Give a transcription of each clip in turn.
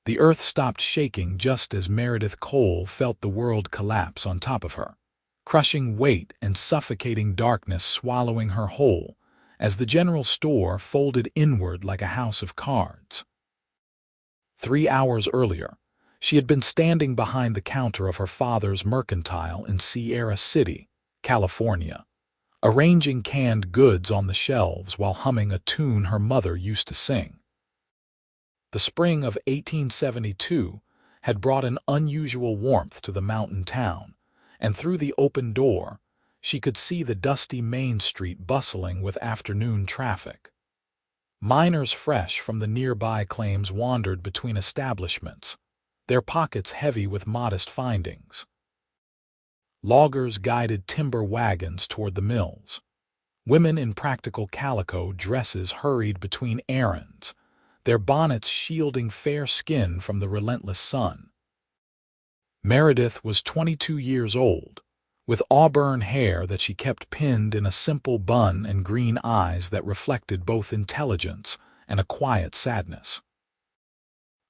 The earth stopped shaking just as Meredith Cole felt the world collapse on top of her, crushing weight and suffocating darkness swallowing her whole, as the general store folded inward like a house of cards. 3 hours earlier, she had been standing behind the counter of her father's mercantile in Sierra City, California, arranging canned goods on the shelves while humming a tune her mother used to sing. The spring of 1872 had brought an unusual warmth to the mountain town, and through the open door, she could see the dusty Main Street bustling with afternoon traffic. Miners fresh from the nearby claims wandered between establishments, their pockets heavy with modest findings. Loggers guided timber wagons toward the mills. Women in practical calico dresses hurried between errands, their bonnets shielding fair skin from the relentless sun. Meredith was 22 years old, with auburn hair that she kept pinned in a simple bun and green eyes that reflected both intelligence and a quiet sadness.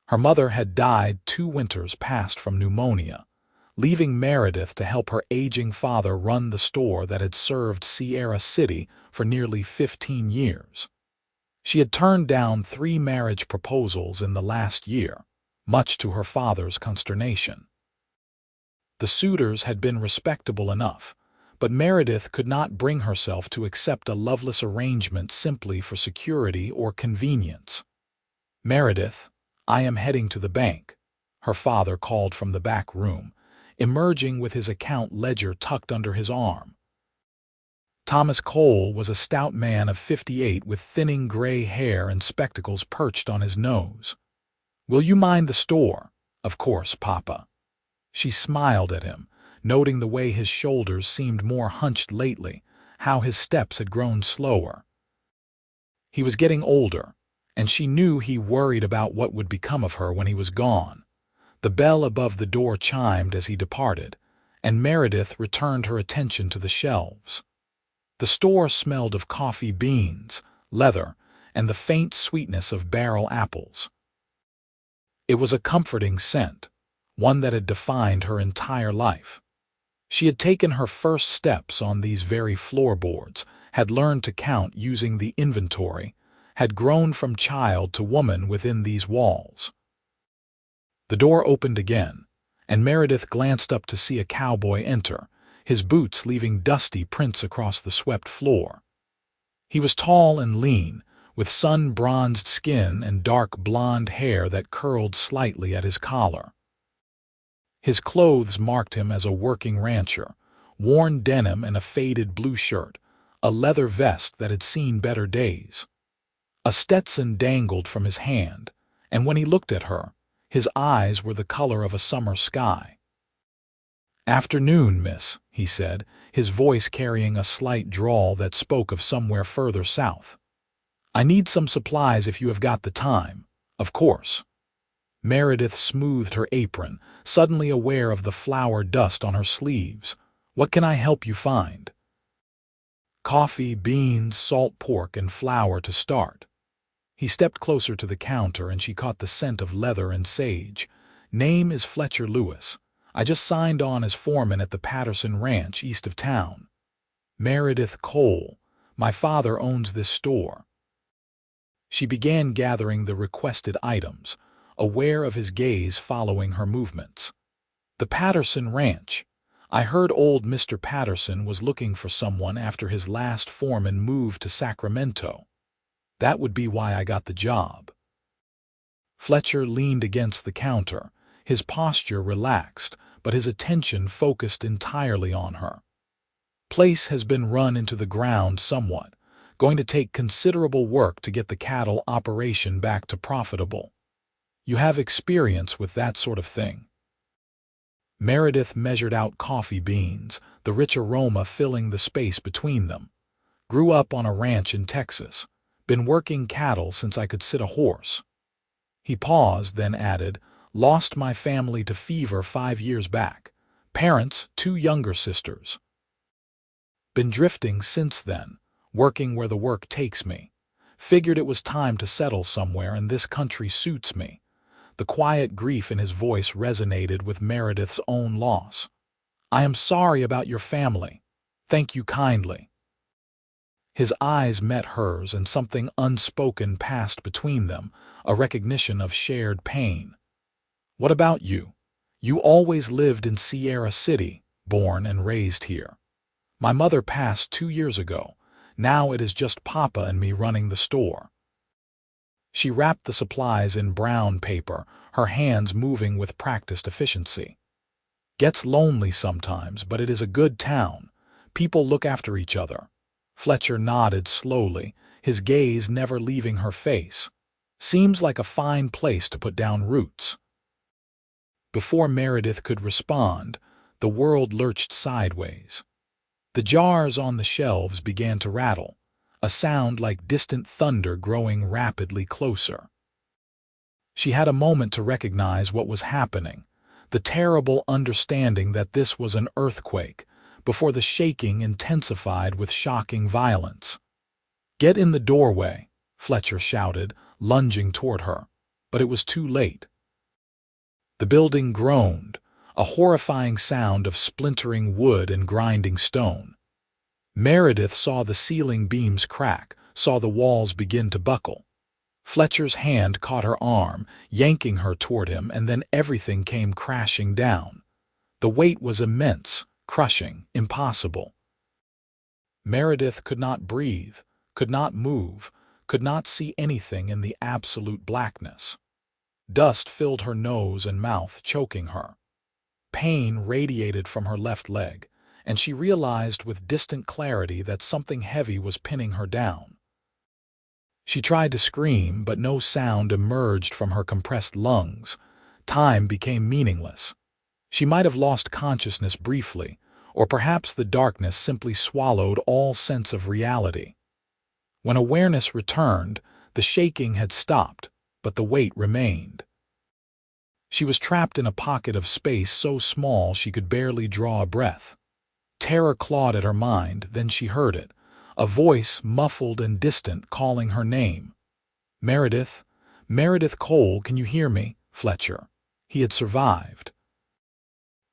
Her mother had died 2 winters past from pneumonia, leaving Meredith to help her aging father run the store that had served Sierra City for nearly 15 years. She had turned down 3 marriage proposals in the last year, much to her father's consternation. The suitors had been respectable enough, but Meredith could not bring herself to accept a loveless arrangement simply for security or convenience. "Meredith, I am heading to the bank," her father called from the back room, emerging with his account ledger tucked under his arm. Thomas Cole was a stout man of 58 with thinning gray hair and spectacles perched on his nose. "Will you mind the store?" "Of course, Papa." She smiled at him, noting the way his shoulders seemed more hunched lately, how his steps had grown slower. He was getting older, and she knew he worried about what would become of her when he was gone. The bell above the door chimed as he departed, and Meredith returned her attention to the shelves. The store smelled of coffee beans, leather, and the faint sweetness of barrel apples. It was a comforting scent, one that had defined her entire life. She had taken her first steps on these very floorboards, had learned to count using the inventory, had grown from child to woman within these walls. The door opened again, and Meredith glanced up to see a cowboy enter, his boots leaving dusty prints across the swept floor. He was tall and lean, with sun-bronzed skin and dark blonde hair that curled slightly at his collar. His clothes marked him as a working rancher, worn denim and a faded blue shirt, a leather vest that had seen better days. A Stetson dangled from his hand, and when he looked at her, his eyes were the color of a summer sky. "Afternoon, miss," he said, his voice carrying a slight drawl that spoke of somewhere further south. "I need some supplies if you have got the time." "Of course." Meredith smoothed her apron, suddenly aware of the flour dust on her sleeves. "What can I help you find?" "Coffee, beans, salt pork, and flour to start." He stepped closer to the counter and she caught the scent of leather and sage. "Name is Fletcher Lewis. I just signed on as foreman at the Patterson Ranch east of town." "Meredith Cole. My father owns this store." She began gathering the requested items, aware of his gaze following her movements. "The Patterson Ranch. I heard old Mr. Patterson was looking for someone after his last foreman moved to Sacramento. That would be why I got the job." Fletcher leaned against the counter, his posture relaxed, but his attention focused entirely on her. "Place has been run into the ground somewhat, going to take considerable work to get the cattle operation back to profitable. You have experience with that sort of thing." Meredith measured out coffee beans, the rich aroma filling the space between them. "Grew up on a ranch in Texas. Been working cattle since I could sit a horse." He paused, then added, "Lost my family to fever 5 years back. Parents, 2 younger sisters. Been drifting since then, working where the work takes me. Figured it was time to settle somewhere and this country suits me. The quiet grief in his voice resonated with Meredith's own loss. "I am sorry about your family. Thank you kindly." His eyes met hers and something unspoken passed between them, a recognition of shared pain. "What about you? You always lived in Sierra City, born and raised here. My mother passed 2 years ago. Now it is just Papa and me running the store." She wrapped the supplies in brown paper, her hands moving with practiced efficiency. "Gets lonely sometimes, but it is a good town. People look after each other." Fletcher nodded slowly, his gaze never leaving her face. "Seems like a fine place to put down roots." Before Meredith could respond, the world lurched sideways. The jars on the shelves began to rattle, a sound like distant thunder growing rapidly closer. She had a moment to recognize what was happening, the terrible understanding that this was an earthquake, before the shaking intensified with shocking violence. "Get in the doorway," Fletcher shouted, lunging toward her, but it was too late. The building groaned, a horrifying sound of splintering wood and grinding stone. Meredith saw the ceiling beams crack, saw the walls begin to buckle. Fletcher's hand caught her arm, yanking her toward him, and then everything came crashing down. The weight was immense, crushing, impossible. Meredith could not breathe, could not move, could not see anything in the absolute blackness. Dust filled her nose and mouth, choking her. Pain radiated from her left leg, and she realized with distant clarity that something heavy was pinning her down. She tried to scream, but no sound emerged from her compressed lungs. Time became meaningless. She might have lost consciousness briefly, or perhaps the darkness simply swallowed all sense of reality. When awareness returned, the shaking had stopped, but the weight remained. She was trapped in a pocket of space so small she could barely draw a breath. Terror clawed at her mind, then she heard it, a voice muffled and distant calling her name. "Meredith, Meredith Cole, can you hear me?" Fletcher. He had survived.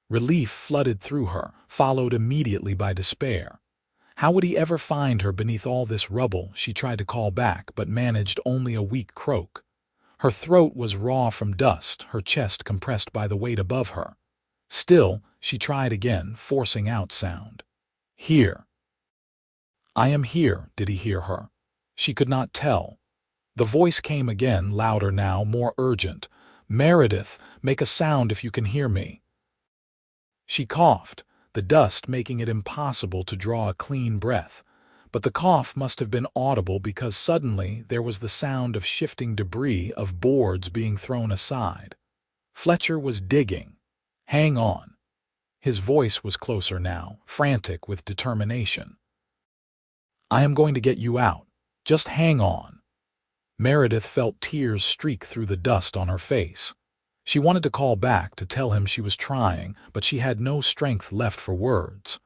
Relief flooded through her, followed immediately by despair. How would he ever find her beneath all this rubble? She tried to call back, but managed only a weak croak. Her throat was raw from dust, her chest compressed by the weight above her. Still, she tried again, forcing out sound. "Here." "I am here." Did he hear her? She could not tell. The voice came again, louder now, more urgent. "Meredith, make a sound if you can hear me." She coughed, the dust making it impossible to draw a clean breath. But the cough must have been audible because suddenly there was the sound of shifting debris, of boards being thrown aside. Fletcher was digging. "Hang on." His voice was closer now, frantic with determination. "I am going to get you out. Just hang on." Meredith felt tears streak through the dust on her face. She wanted to call back to tell him she was trying, but she had no strength left for words.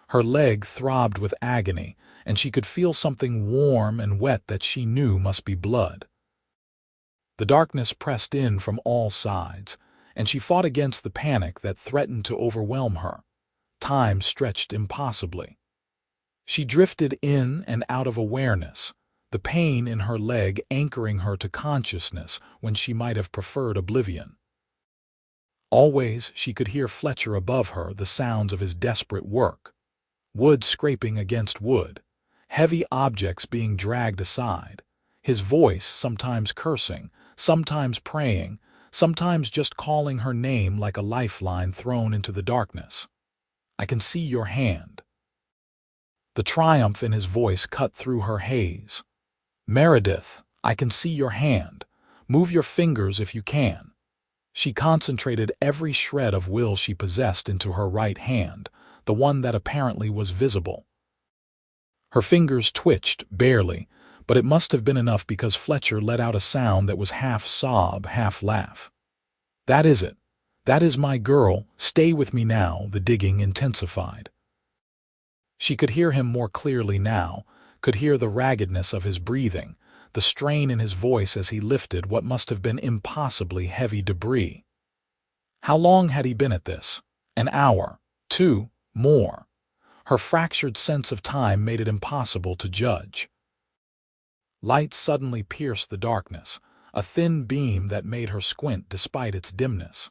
Her leg throbbed with agony, and she could feel something warm and wet that she knew must be blood. The darkness pressed in from all sides, and she fought against the panic that threatened to overwhelm her. Time stretched impossibly. She drifted in and out of awareness, the pain in her leg anchoring her to consciousness when she might have preferred oblivion. Always she could hear Fletcher above her, the sounds of his desperate work. Wood scraping against wood, heavy objects being dragged aside, his voice sometimes cursing, sometimes praying, sometimes just calling her name like a lifeline thrown into the darkness. "I can see your hand." The triumph in his voice cut through her haze. "Meredith, I can see your hand. Move your fingers if you can." She concentrated every shred of will she possessed into her right hand, the one that apparently was visible. Her fingers twitched, barely, but it must have been enough because Fletcher let out a sound that was half sob, half laugh. "That is it. That is my girl. Stay with me now." The digging intensified. She could hear him more clearly now, could hear the raggedness of his breathing, the strain in his voice as he lifted what must have been impossibly heavy debris. How long had he been at this? An hour, two, more. Her fractured sense of time made it impossible to judge. Light suddenly pierced the darkness, a thin beam that made her squint despite its dimness.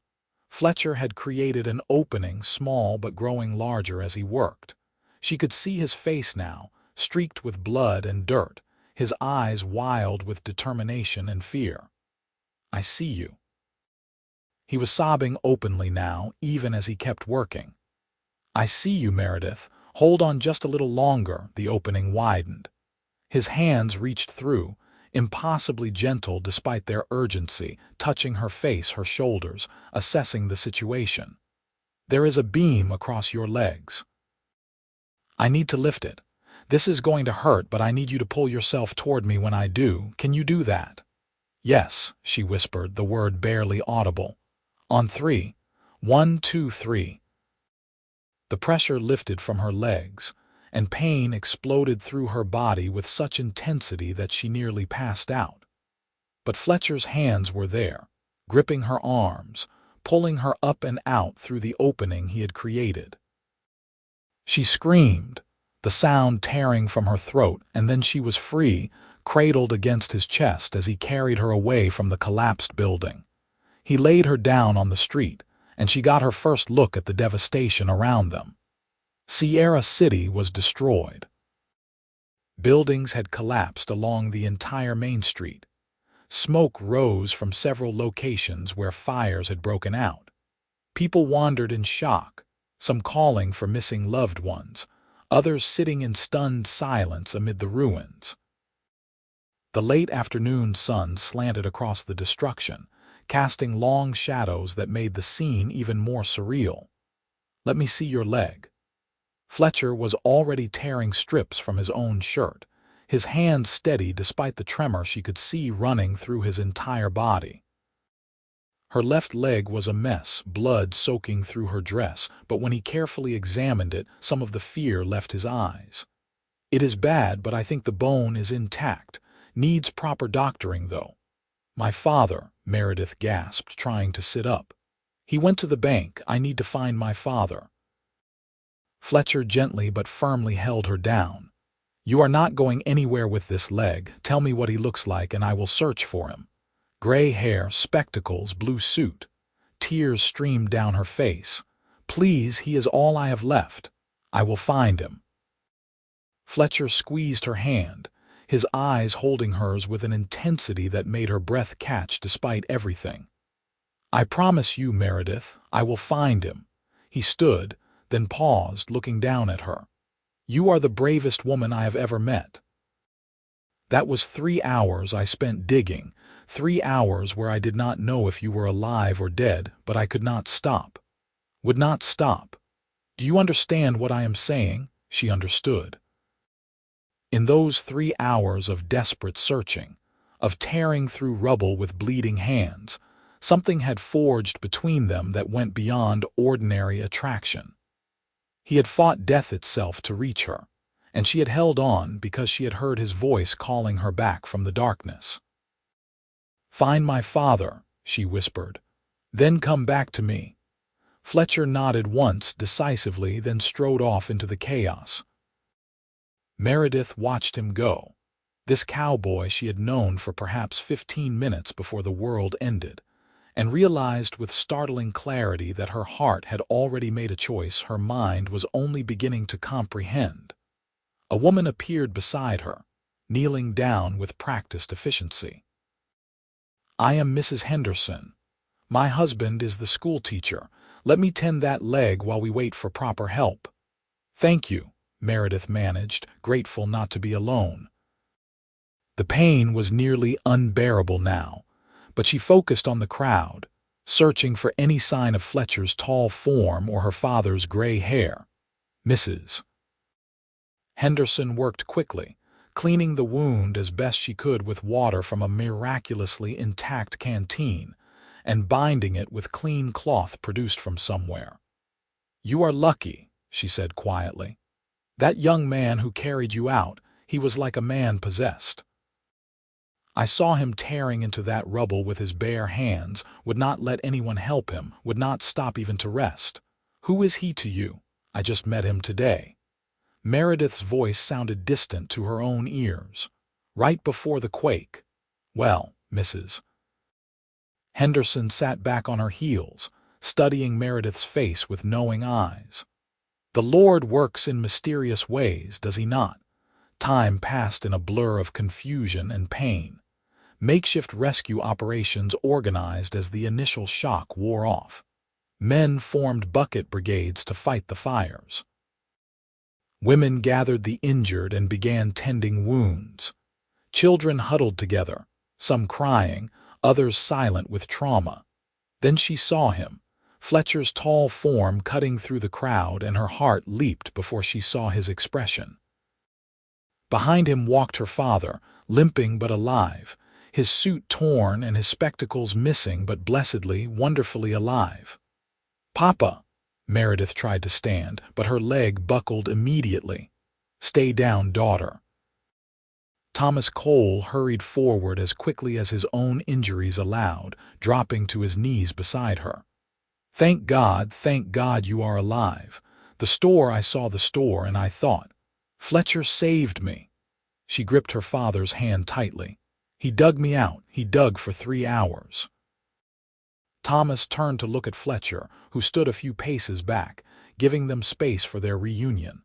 Fletcher had created an opening, small but growing larger as he worked. She could see his face now, streaked with blood and dirt, his eyes wild with determination and fear. "I see you." He was sobbing openly now, even as he kept working. "I see you, Meredith. Hold on just a little longer." The opening widened. His hands reached through, impossibly gentle despite their urgency, touching her face, her shoulders, assessing the situation. "There is a beam across your legs. I need to lift it. This is going to hurt, but I need you to pull yourself toward me when I do. Can you do that?" "Yes," she whispered, the word barely audible. "On three. 1, 2, 3. The pressure lifted from her legs, and pain exploded through her body with such intensity that she nearly passed out. But Fletcher's hands were there, gripping her arms, pulling her up and out through the opening he had created. She screamed, the sound tearing from her throat, and then she was free, cradled against his chest as he carried her away from the collapsed building. He laid her down on the street, and she got her first look at the devastation around them. Sierra City was destroyed. Buildings had collapsed along the entire main street. Smoke rose from several locations where fires had broken out. People wandered in shock, some calling for missing loved ones, others sitting in stunned silence amid the ruins. The late afternoon sun slanted across the destruction, casting long shadows that made the scene even more surreal. "Let me see your leg." Fletcher was already tearing strips from his own shirt, his hands steady despite the tremor she could see running through his entire body. Her left leg was a mess, blood soaking through her dress, but when he carefully examined it, some of the fear left his eyes. "It is bad, but I think the bone is intact. Needs proper doctoring, though." "My father," Meredith gasped, trying to sit up. "He went to the bank. I need to find my father." Fletcher gently but firmly held her down. "You are not going anywhere with this leg. Tell me what he looks like and I will search for him." Gray hair, spectacles, blue suit. Tears streamed down her face. "Please, he is all I have left. I will find him." Fletcher squeezed her hand, his eyes holding hers with an intensity that made her breath catch despite everything. "I promise you, Meredith, I will find him." He stood, then paused, looking down at her. "You are the bravest woman I have ever met." "That was 3 hours I spent digging, 3 hours where I did not know if you were alive or dead, but I could not stop. Would not stop. Do you understand what I am saying?" She understood. In those 3 hours of desperate searching, of tearing through rubble with bleeding hands, something had forged between them that went beyond ordinary attraction. He had fought death itself to reach her, and she had held on because she had heard his voice calling her back from the darkness. "Find my father," she whispered. "Then come back to me." Fletcher nodded once decisively, then strode off into the chaos. Meredith watched him go. This cowboy she had known for perhaps 15 minutes before the world ended, and realized with startling clarity that her heart had already made a choice her mind was only beginning to comprehend. A woman appeared beside her, kneeling down with practiced efficiency. "I am Mrs. Henderson. My husband is the schoolteacher. Let me tend that leg while we wait for proper help." "Thank you," Meredith managed, grateful not to be alone. The pain was nearly unbearable now, but she focused on the crowd, searching for any sign of Fletcher's tall form or her father's gray hair. Mrs. Henderson worked quickly, cleaning the wound as best she could with water from a miraculously intact canteen, and binding it with clean cloth produced from somewhere. "You are lucky," she said quietly. "That young man who carried you out, he was like a man possessed." I saw him tearing into that rubble with his bare hands, would not let anyone help him, would not stop even to rest. Who is he to you? I just met him today. Meredith's voice sounded distant to her own ears. Right before the quake. Well, Mrs. Henderson sat back on her heels, studying Meredith's face with knowing eyes. The Lord works in mysterious ways, does he not? Time passed in a blur of confusion and pain. Makeshift rescue operations organized as the initial shock wore off. Men formed bucket brigades to fight the fires. Women gathered the injured and began tending wounds. Children huddled together, some crying, others silent with trauma. Then she saw him, Fletcher's tall form cutting through the crowd, and her heart leaped before she saw his expression. Behind him walked her father, limping but alive, his suit torn and his spectacles missing but blessedly, wonderfully alive. "Papa!" Meredith tried to stand, but her leg buckled immediately. "Stay down, daughter." Thomas Cole hurried forward as quickly as his own injuries allowed, dropping to his knees beside her. Thank God you are alive. I saw the store, and I thought, Fletcher saved me." She gripped her father's hand tightly. "He dug me out. He dug for 3 hours." Thomas turned to look at Fletcher, who stood a few paces back, giving them space for their reunion.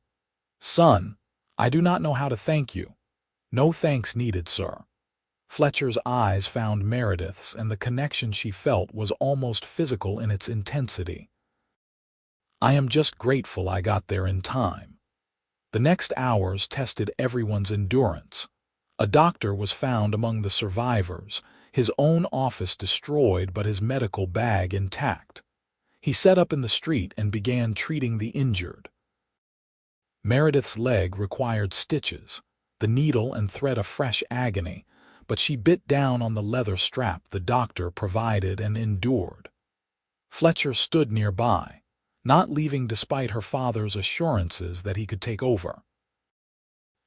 "Son, I do not know how to thank you." "No thanks needed, sir." Fletcher's eyes found Meredith's, and the connection she felt was almost physical in its intensity. "I am just grateful I got there in time." The next hours tested everyone's endurance. A doctor was found among the survivors, his own office destroyed but his medical bag intact. He set up in the street and began treating the injured. Meredith's leg required stitches, the needle and thread a fresh agony, but she bit down on the leather strap the doctor provided and endured. Fletcher stood nearby, not leaving despite her father's assurances that he could take over.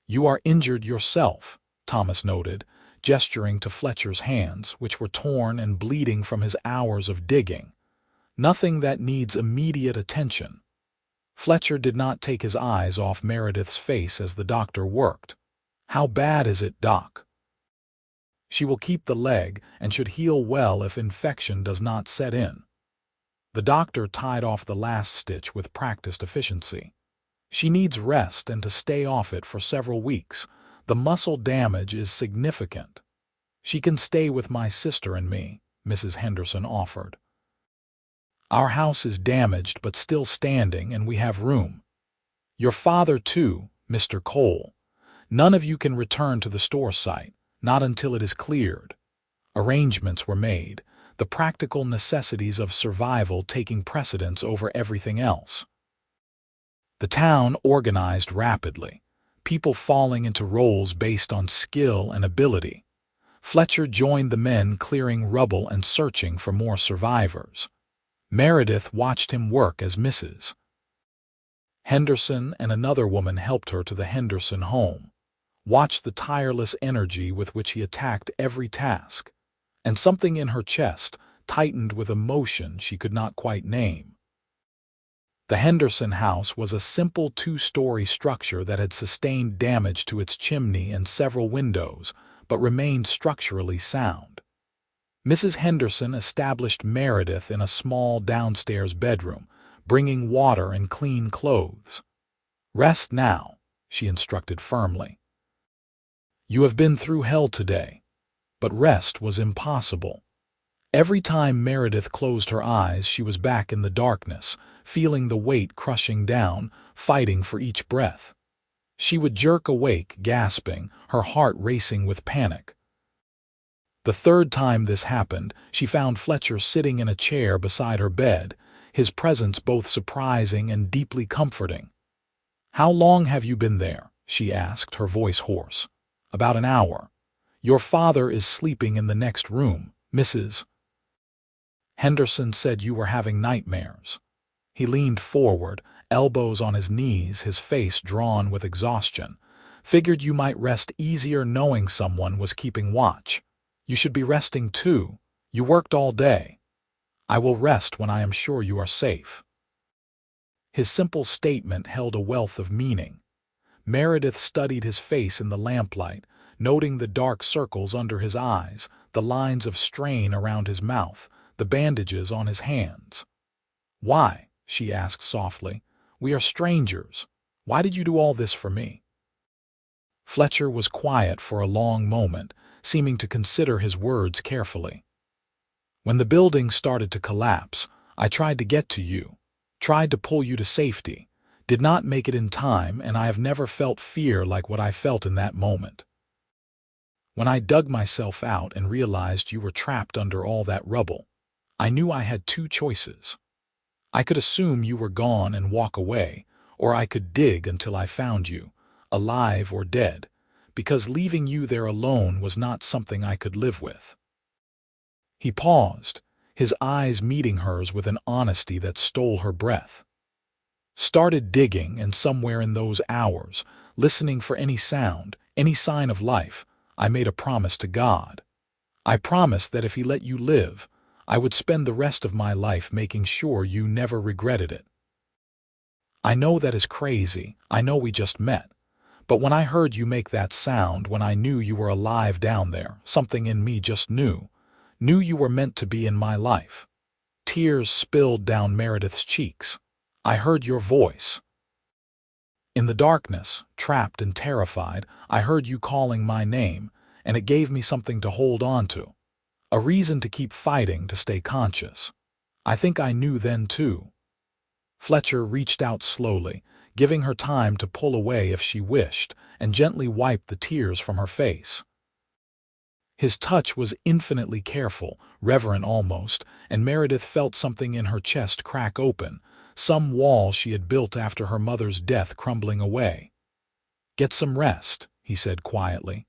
"You are injured yourself," Thomas noted, gesturing to Fletcher's hands, which were torn and bleeding from his hours of digging. "Nothing that needs immediate attention." Fletcher did not take his eyes off Meredith's face as the doctor worked. "How bad is it, Doc?" "She will keep the leg and should heal well if infection does not set in." The doctor tied off the last stitch with practiced efficiency. "She needs rest and to stay off it for several weeks. The muscle damage is significant." "She can stay with my sister and me," Mrs. Henderson offered. "Our house is damaged but still standing, and we have room." "Your father too, Mr. Cole. None of you can return to the store site, not until it is cleared." Arrangements were made, the practical necessities of survival taking precedence over everything else. The town organized rapidly, people falling into roles based on skill and ability. Fletcher joined the men clearing rubble and searching for more survivors. Meredith watched him work as Mrs. Henderson, and another woman helped her to the Henderson home. Watched the tireless energy with which he attacked every task, and something in her chest tightened with emotion she could not quite name. The Henderson house was a simple 2-story structure that had sustained damage to its chimney and several windows, but remained structurally sound. Mrs. Henderson established Meredith in a small downstairs bedroom, bringing water and clean clothes. "Rest now," she instructed firmly. "You have been through hell today." But rest was impossible. Every time Meredith closed her eyes, she was back in the darkness, feeling the weight crushing down, fighting for each breath. She would jerk awake, gasping, her heart racing with panic. The third time this happened, she found Fletcher sitting in a chair beside her bed, his presence both surprising and deeply comforting. "How long have you been there?" she asked, her voice hoarse. "About an hour. Your father is sleeping in the next room, Mrs. Henderson said you were having nightmares." He leaned forward, elbows on his knees, his face drawn with exhaustion. "Figured you might rest easier knowing someone was keeping watch." You should be resting too. You worked all day. I will rest when I am sure you are safe. His simple statement held a wealth of meaning. Meredith studied his face in the lamplight, noting the dark circles under his eyes, the lines of strain around his mouth, the bandages on his hands. "Why?" she asked softly. "We are strangers. Why did you do all this for me?" Fletcher was quiet for a long moment, seeming to consider his words carefully. "When the building started to collapse, I tried to get to you, tried to pull you to safety, did not make it in time, and I have never felt fear like what I felt in that moment. When I dug myself out and realized you were trapped under all that rubble, I knew I had two choices. I could assume you were gone and walk away, or I could dig until I found you, alive or dead, because leaving you there alone was not something I could live with." He paused, his eyes meeting hers with an honesty that stole her breath. "Started digging, and somewhere in those hours, listening for any sound, any sign of life, I made a promise to God. I promised that if He let you live, I would spend the rest of my life making sure you never regretted it. I know that is crazy, I know we just met, but when I heard you make that sound, when I knew you were alive down there, something in me just knew you were meant to be in my life." Tears spilled down Meredith's cheeks. "I heard your voice. In the darkness, trapped and terrified, I heard you calling my name, and it gave me something to hold on to. A reason to keep fighting, to stay conscious. I think I knew then too." Fletcher reached out slowly, giving her time to pull away if she wished, and gently wiped the tears from her face. His touch was infinitely careful, reverent almost, and Meredith felt something in her chest crack open, some wall she had built after her mother's death crumbling away. "Get some rest," he said quietly.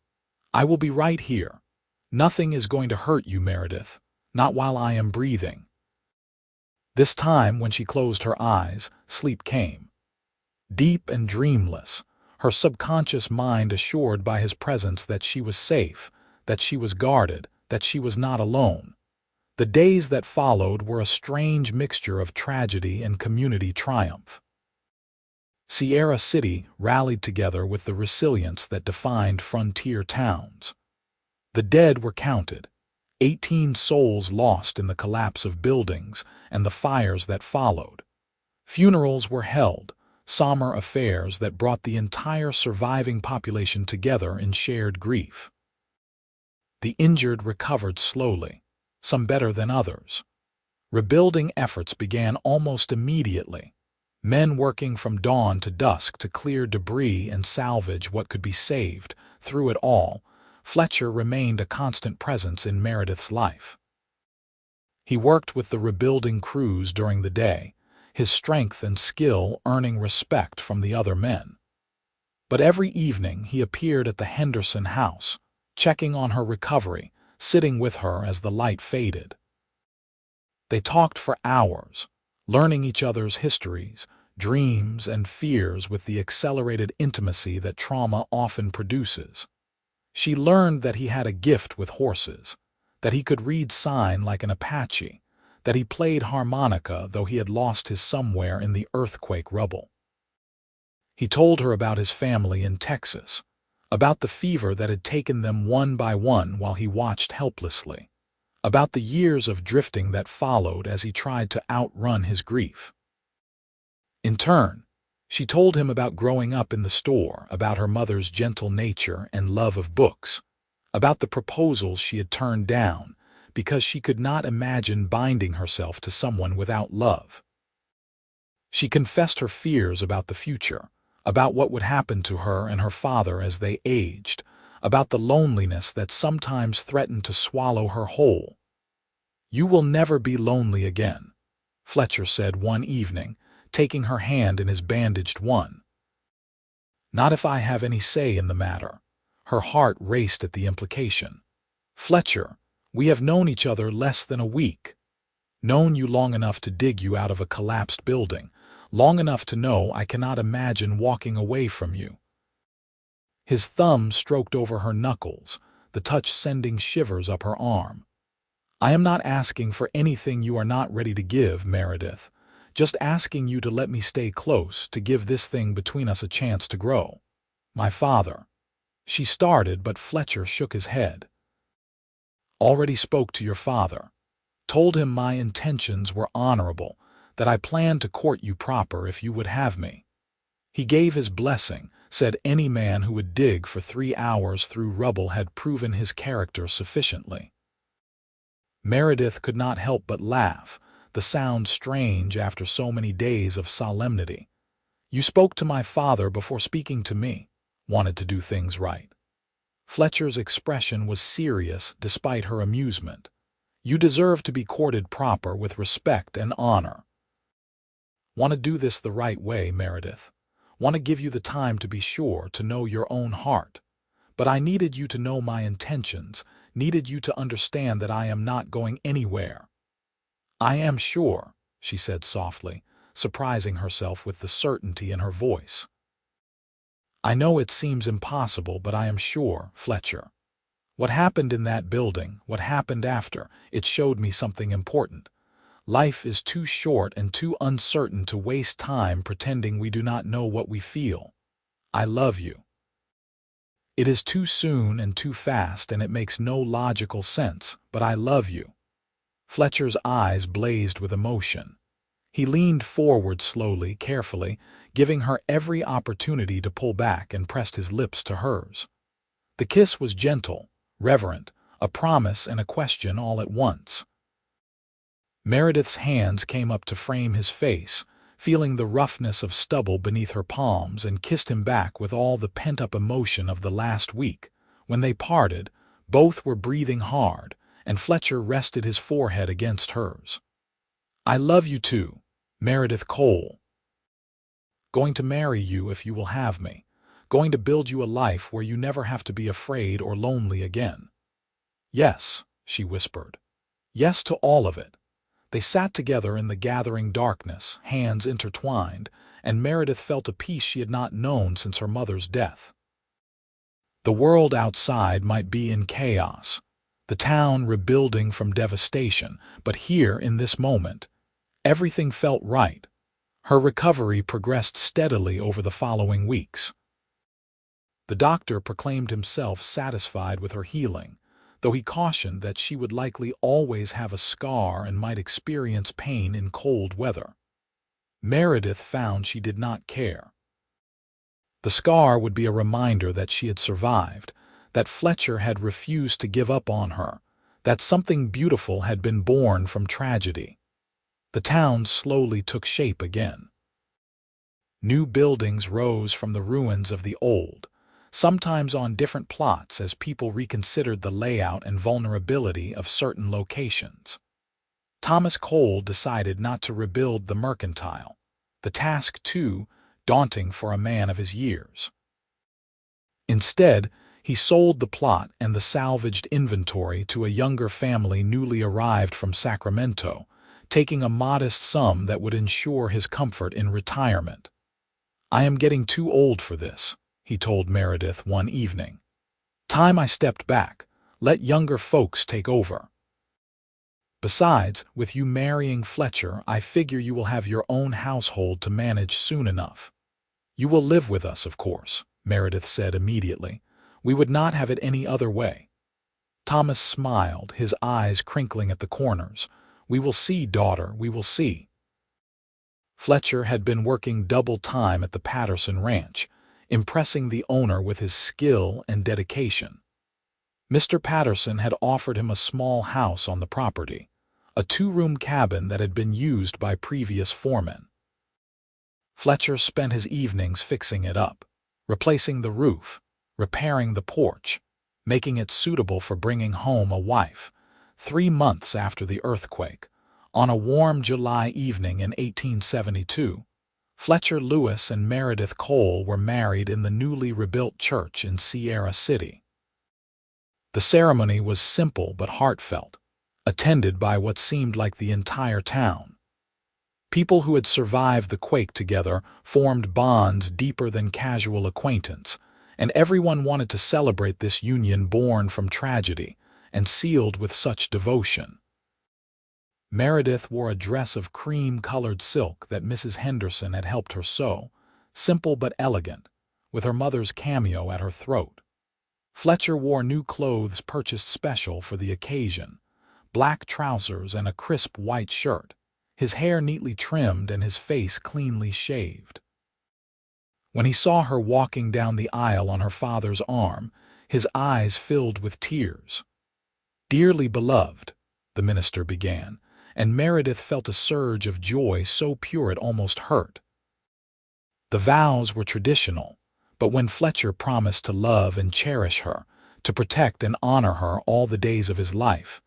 "I will be right here. Nothing is going to hurt you, Meredith, not while I am breathing." This time, when she closed her eyes, sleep came. Deep and dreamless, her subconscious mind assured by his presence that she was safe, that she was guarded, that she was not alone. The days that followed were a strange mixture of tragedy and community triumph. Sierra City rallied together with the resilience that defined frontier towns. The dead were counted, 18 souls lost in the collapse of buildings and the fires that followed. Funerals were held, somber affairs that brought the entire surviving population together in shared grief. The injured recovered slowly, some better than others. Rebuilding efforts began almost immediately, men working from dawn to dusk to clear debris and salvage what could be saved. Through it all, Fletcher remained a constant presence in Meredith's life. He worked with the rebuilding crews during the day, his strength and skill earning respect from the other men. But every evening he appeared at the Henderson house, checking on her recovery, sitting with her as the light faded. They talked for hours, learning each other's histories, dreams, and fears with the accelerated intimacy that trauma often produces. She learned that he had a gift with horses, that he could read sign like an Apache, that he played harmonica though he had lost his somewhere in the earthquake rubble. He told her about his family in Texas, about the fever that had taken them one by one while he watched helplessly, about the years of drifting that followed as he tried to outrun his grief. In turn, she told him about growing up in the store, about her mother's gentle nature and love of books, about the proposals she had turned down because she could not imagine binding herself to someone without love. She confessed her fears about the future, about what would happen to her and her father as they aged, about the loneliness that sometimes threatened to swallow her whole. "You will never be lonely again," Fletcher said one evening, taking her hand in his bandaged one. "Not if I have any say in the matter." Her heart raced at the implication. "Fletcher, we have known each other less than a week. Known you long enough to dig you out of a collapsed building, long enough to know I cannot imagine walking away from you." His thumb stroked over her knuckles, the touch sending shivers up her arm. "I am not asking for anything you are not ready to give, Meredith. Just asking you to let me stay close, to give this thing between us a chance to grow." "My father—" she started, but Fletcher shook his head. "Already spoke to your father. Told him my intentions were honorable, that I planned to court you proper if you would have me. He gave his blessing, said any man who would dig for 3 hours through Rubble had proven his character sufficiently." Meredith could not help but laugh, the sound strange after so many days of solemnity. "You spoke to my father before speaking to me. Wanted to do things right." Fletcher's expression was serious despite her amusement. "You deserve to be courted proper with respect and honor. Want to do this the right way, Meredith. Want to give you the time to be sure to know your own heart. But I needed you to know my intentions, needed you to understand that I am not going anywhere." "I am sure," she said softly, surprising herself with the certainty in her voice. "I know it seems impossible, but I am sure, Fletcher. What happened in that building, what happened after, it showed me something important. Life is too short and too uncertain to waste time pretending we do not know what we feel. I love you. It is too soon and too fast, and it makes no logical sense, but I love you." Fletcher's eyes blazed with emotion. He leaned forward slowly, carefully, giving her every opportunity to pull back, and pressed his lips to hers. The kiss was gentle, reverent, a promise and a question all at once. Meredith's hands came up to frame his face, feeling the roughness of stubble beneath her palms, and kissed him back with all the pent-up emotion of the last week. When they parted, both were breathing hard, and Fletcher rested his forehead against hers. "I love you too, Meredith Cole. Going to marry you if you will have me. Going to build you a life where you never have to be afraid or lonely again." "Yes," she whispered. "Yes to all of it." They sat together in the gathering darkness, hands intertwined, and Meredith felt a peace she had not known since her mother's death. The world outside might be in chaos, the town rebuilding from devastation, but here, in this moment, everything felt right. Her recovery progressed steadily over the following weeks. The doctor proclaimed himself satisfied with her healing, though he cautioned that she would likely always have a scar and might experience pain in cold weather. Meredith found she did not care. The scar would be a reminder that she had survived, that Fletcher had refused to give up on her, that something beautiful had been born from tragedy. The town slowly took shape again. New buildings rose from the ruins of the old, sometimes on different plots as people reconsidered the layout and vulnerability of certain locations. Thomas Cole decided not to rebuild the mercantile, the task too daunting for a man of his years. Instead, he sold the plot and the salvaged inventory to a younger family newly arrived from Sacramento, taking a modest sum that would ensure his comfort in retirement. "I am getting too old for this," he told Meredith one evening. "Time I stepped back, let younger folks take over. Besides, with you marrying Fletcher, I figure you will have your own household to manage soon enough." "You will live with us, of course," Meredith said immediately. "We would not have it any other way." Thomas smiled, his eyes crinkling at the corners. "We will see, daughter, we will see." Fletcher had been working double time at the Patterson Ranch, impressing the owner with his skill and dedication. Mr. Patterson had offered him a small house on the property, a 2-room cabin that had been used by previous foremen. Fletcher spent his evenings fixing it up, replacing the roof, repairing the porch, making it suitable for bringing home a wife. 3 months after the earthquake, on a warm July evening in 1872, Fletcher Lewis and Meredith Cole were married in the newly rebuilt church in Sierra City. The ceremony was simple but heartfelt, attended by what seemed like the entire town. People who had survived the quake together formed bonds deeper than casual acquaintance, and everyone wanted to celebrate this union born from tragedy and sealed with such devotion. Meredith wore a dress of cream-colored silk that Mrs. Henderson had helped her sew, simple but elegant, with her mother's cameo at her throat. Fletcher wore new clothes purchased special for the occasion, black trousers and a crisp white shirt, his hair neatly trimmed and his face cleanly shaved. When he saw her walking down the aisle on her father's arm, his eyes filled with tears. "Dearly beloved," the minister began, and Meredith felt a surge of joy so pure it almost hurt. The vows were traditional, but when Fletcher promised to love and cherish her, to protect and honor her all the days of his life,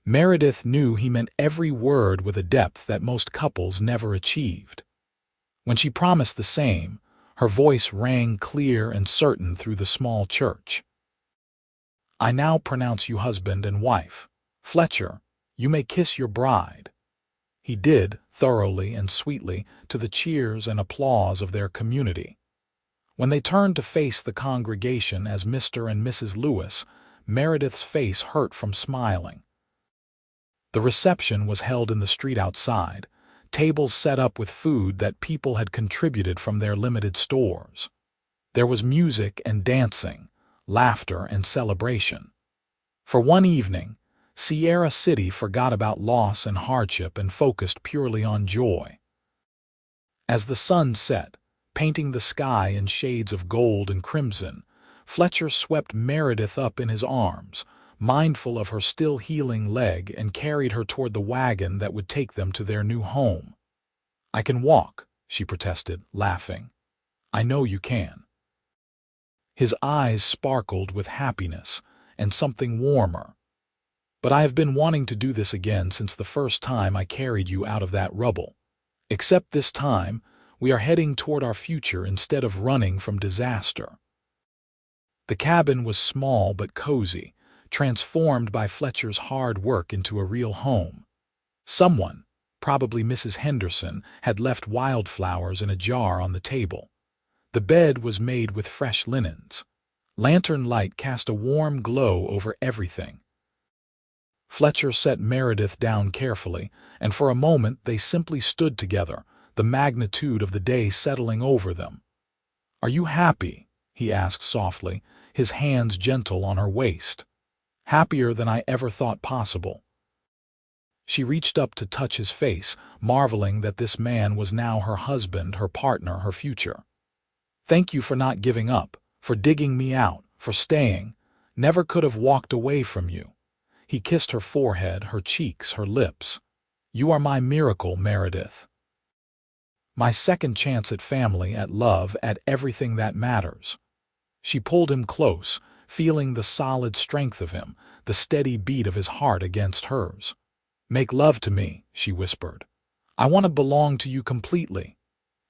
Meredith knew he meant every word with a depth that most couples never achieved. When she promised the same, her voice rang clear and certain through the small church. "I now pronounce you husband and wife. Fletcher, you may kiss your bride." He did, thoroughly and sweetly, to the cheers and applause of their community. When they turned to face the congregation as Mr. and Mrs. Lewis, Meredith's face hurt from smiling. The reception was held in the street outside, tables set up with food that people had contributed from their limited stores. There was music and dancing, laughter and celebration. For one evening, Sierra City forgot about loss and hardship and focused purely on joy. As the sun set, painting the sky in shades of gold and crimson, Fletcher swept Meredith up in his arms, mindful of her still healing leg, and carried her toward the wagon that would take them to their new home. "I can walk," she protested, laughing. "I know you can." His eyes sparkled with happiness and something warmer. "But I have been wanting to do this again since the first time I carried you out of that rubble. Except this time, we are heading toward our future instead of running from disaster." The cabin was small but cozy, transformed by Fletcher's hard work into a real home. Someone, probably Mrs. Henderson, had left wildflowers in a jar on the table. The bed was made with fresh linens. Lantern light cast a warm glow over everything. Fletcher set Meredith down carefully, and for a moment they simply stood together, the magnitude of the day settling over them. "Are you happy?" he asked softly, his hands gentle on her waist. "Happier than I ever thought possible." She reached up to touch his face, marveling that this man was now her husband, her partner, her future. "Thank you for not giving up, for digging me out, for staying. Never could have walked away from you." He kissed her forehead, her cheeks, her lips. "You are my miracle, Meredith. My second chance at family, at love, at everything that matters." She pulled him close, feeling the solid strength of him, the steady beat of his heart against hers. "Make love to me," she whispered. "I want to belong to you completely."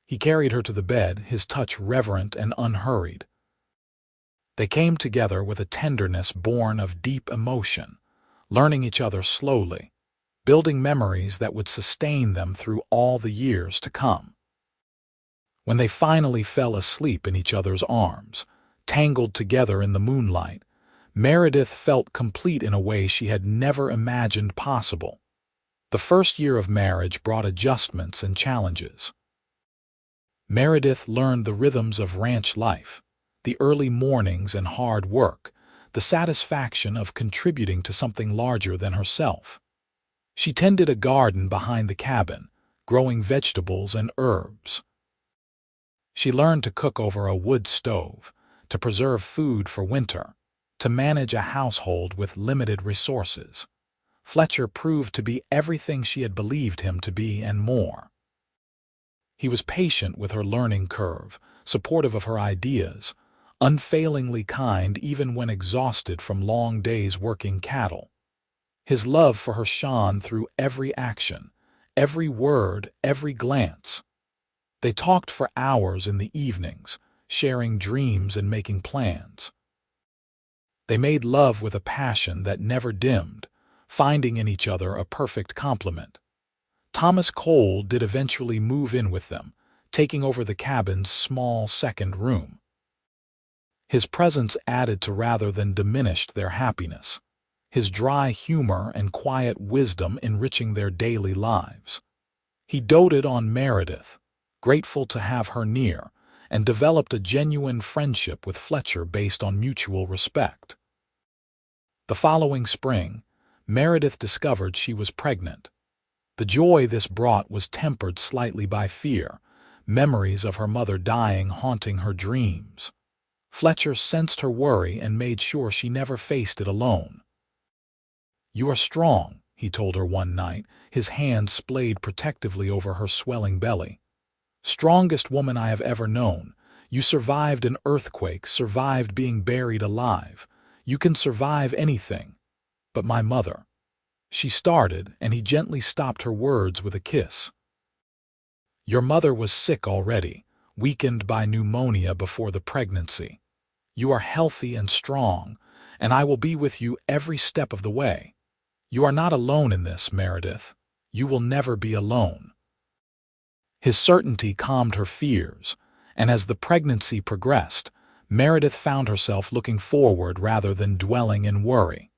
He carried her to the bed, his touch reverent and unhurried. They came together with a tenderness born of deep emotion, learning each other slowly, building memories that would sustain them through all the years to come. When they finally fell asleep in each other's arms, tangled together in the moonlight, Meredith felt complete in a way she had never imagined possible. The first year of marriage brought adjustments and challenges. Meredith learned the rhythms of ranch life, the early mornings and hard work, the satisfaction of contributing to something larger than herself. She tended a garden behind the cabin, growing vegetables and herbs. She learned to cook over a wood stove, to preserve food for winter, to manage a household with limited resources. Fletcher proved to be everything she had believed him to be and more. He was patient with her learning curve, supportive of her ideas, unfailingly kind even when exhausted from long days working cattle. His love for her shone through every action, every word, every glance. They talked for hours in the evenings, sharing dreams and making plans. They made love with a passion that never dimmed, finding in each other a perfect complement. Thomas Cole did eventually move in with them, taking over the cabin's small second room. His presence added to rather than diminished their happiness, his dry humor and quiet wisdom enriching their daily lives. He doted on Meredith, grateful to have her near, and developed a genuine friendship with Fletcher based on mutual respect. The following spring, Meredith discovered she was pregnant. The joy this brought was tempered slightly by fear, memories of her mother dying haunting her dreams. Fletcher sensed her worry and made sure she never faced it alone. "You are strong," he told her one night, his hand splayed protectively over her swelling belly. "Strongest woman I have ever known. You survived an earthquake, survived being buried alive. You can survive anything. But my mother." She started, and he gently stopped her words with a kiss. "Your mother was sick already, weakened by pneumonia before the pregnancy. You are healthy and strong, and I will be with you every step of the way. You are not alone in this, Meredith. You will never be alone." His certainty calmed her fears, and as the pregnancy progressed, Meredith found herself looking forward rather than dwelling in worry.